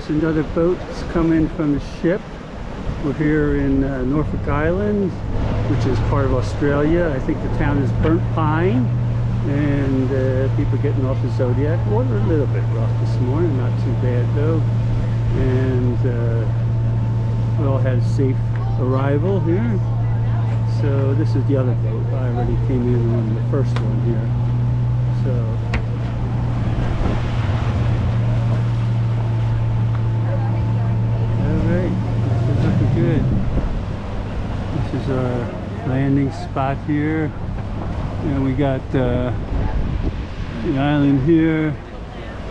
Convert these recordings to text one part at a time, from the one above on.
There's another boat that's coming from the ship. We're here in Norfolk Island, which is part of Australia. I think the town is Burnt Pine, and people getting off the Zodiac. Water a little bit rough this morning, not too bad though. And we all had a safe arrival here. So this is the other boat. I already came in on the first one here. So alright, this is looking good. This is our landing spot here. And we got the island here.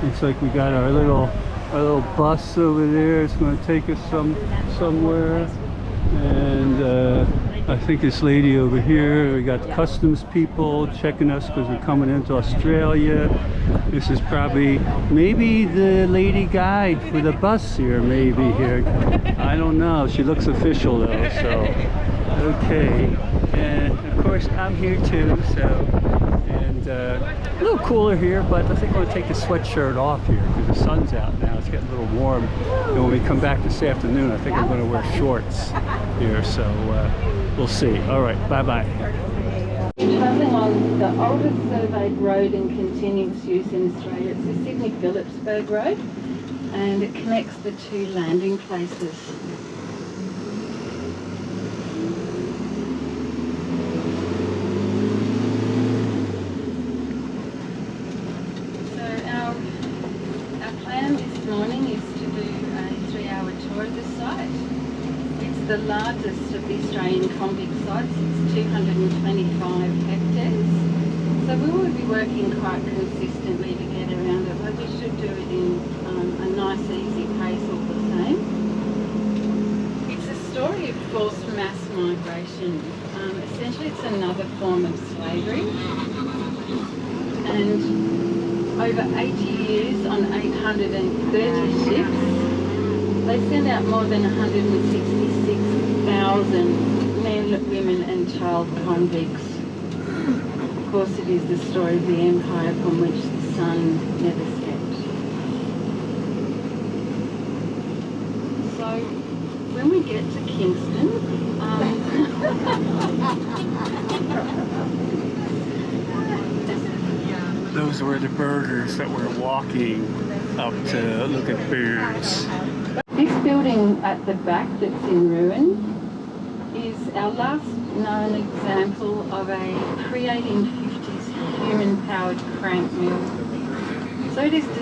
Looks like we got our little bus over there. It's going to take us somewhere. And I think this lady over here, we got customs people checking us because we're coming into Australia. This is maybe the lady guide for the bus here, maybe here. I don't know. She looks official though, so okay. And of course I'm here too, so. And a little cooler here, but I think I'm going to take the sweatshirt off here because the sun's out now. It's getting a little warm. And when we come back this afternoon, I think I'm going to wear shorts here, so we'll see. All right, bye-bye. Travelling on the oldest surveyed road in continuous use in Australia. It's the Sydney-Phillipsburg Road, and it connects the two landing places. Morning is to do a 3-hour tour of the site. It's the largest of the Australian convict sites. It's 225 hectares. So we will be working quite consistently to get around it, but we should do it in a nice easy pace all the same. It's a story of forced mass migration. Essentially it's another form of slavery. And over 80 years on 830 ships, they sent out more than 166,000 men, women and child convicts. Of course it is the story of the empire from which the sun never set. So when we get to Kingston, those were the burgers that were walking up to look at birds. This building at the back that's in ruin is our last known example of a pre-1850s human-powered crank mill. So it is was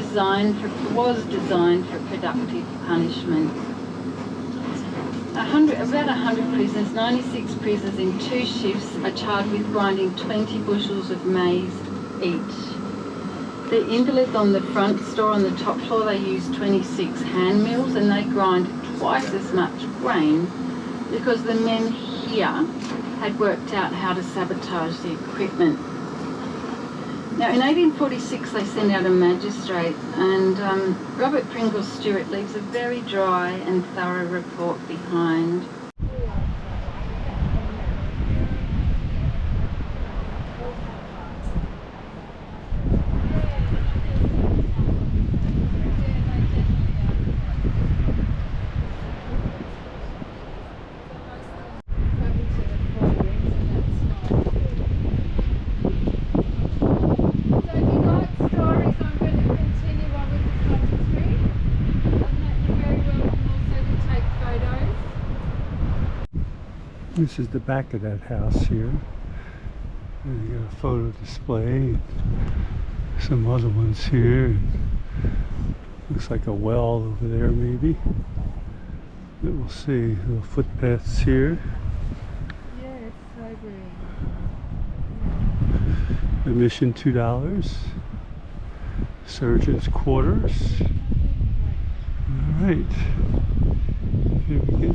designed for productive punishment. About 100 prisoners, 96 prisoners in 2 shifts are charged with grinding 20 bushels of maize each. The invalids on the front store, on the top floor, they use 26 hand mills and they grind twice as much grain because the men here had worked out how to sabotage the equipment. Now in 1846 they send out a magistrate, and Robert Pringle Stewart leaves a very dry and thorough report behind. This is the back of that house here. And you got a photo display. Some other ones here. Looks like a well over there maybe. But we'll see. Little footpaths here. Yeah, it's so green. Admission $2. Surgeon's quarters. Alright. Here we go.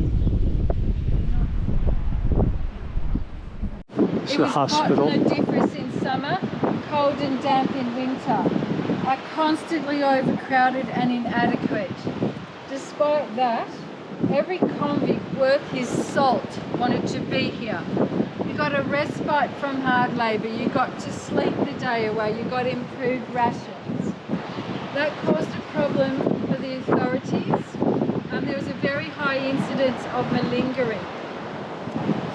It's a hospital. Hot and different in summer, cold and damp in winter, are constantly overcrowded and inadequate. Despite that, every convict worth his salt wanted to be here. You got a respite from hard labour, you got to sleep the day away, you got improved rations. That caused a problem for the authorities, there was a very high incidence of malingering.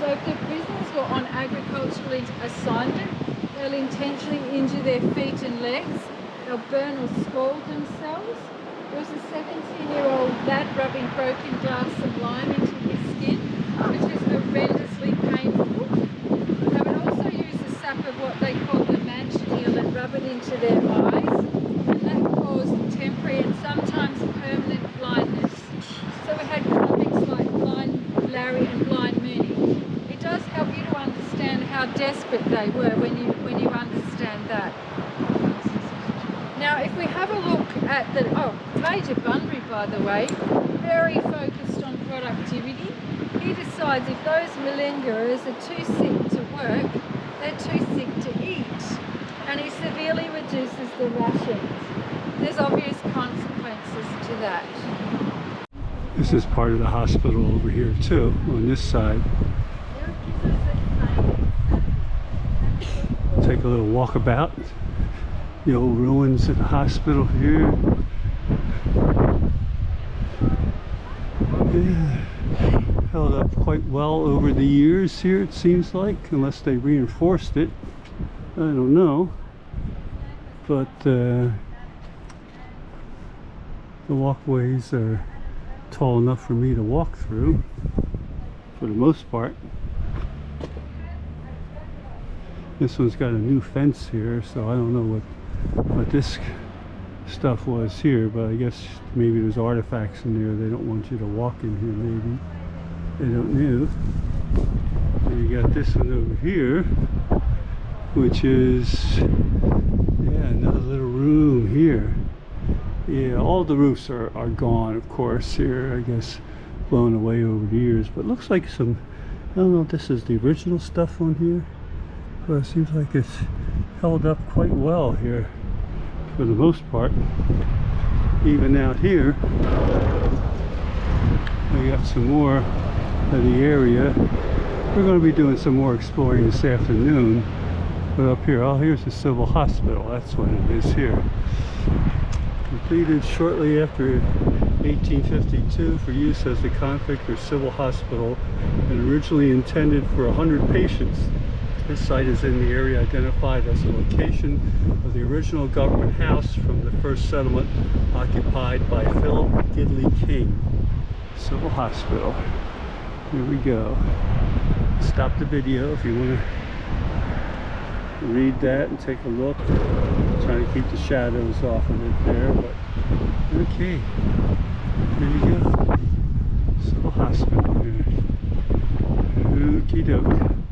So if the prisoners were on agricultural assignment, they'll intentionally injure their feet and legs, they'll burn or scald themselves. There was a 17-year-old lad rubbing broken glass and lime into his skin, which was horrendously painful. They would also use a sap of what they call the manchineel and rub it into their eyes, and that caused temporary and sometimes permanent blindness. So we had comics like Blind Larry and Blind Mooney. It does help you to understand how desperate they were when you understand that. Now, if we have a look at the Major Bunbury, by the way, very focused on productivity. He decides if those malingerers are too sick to work, they're too sick to eat, and he severely reduces the rations. There's obvious consequences to that. This is part of the hospital over here too, on this side. Take a little walkabout. The old ruins of the hospital here. Yeah, held up quite well over the years here, it seems like, unless they reinforced it. I don't know. But the walkways are tall enough for me to walk through, for the most part. This one's got a new fence here, so I don't know what this stuff was here, but I guess maybe there's artifacts in there. They don't want you to walk in here, maybe. They don't know. And you got this one over here, which is, yeah, another little room here. Yeah, all the roofs are gone, of course, here, I guess, blown away over the years. But it looks like some, I don't know if this is the original stuff on here, but it seems like it's held up quite well here for the most part. Even out here, we got some more of the area. We're going to be doing some more exploring this afternoon. But up here, oh, here's the civil hospital. That's what it is here. Completed shortly after 1852 for use as a convict or civil hospital, and originally intended for 100 patients. This site is in the area identified as the location of the original government house from the first settlement occupied by Philip Gidley King. Civil Hospital. Here we go. Stop the video if you want to read that and take a look. I'm trying to keep the shadows off of it there, but okay. Here you go. Civil Hospital here. Okie doke.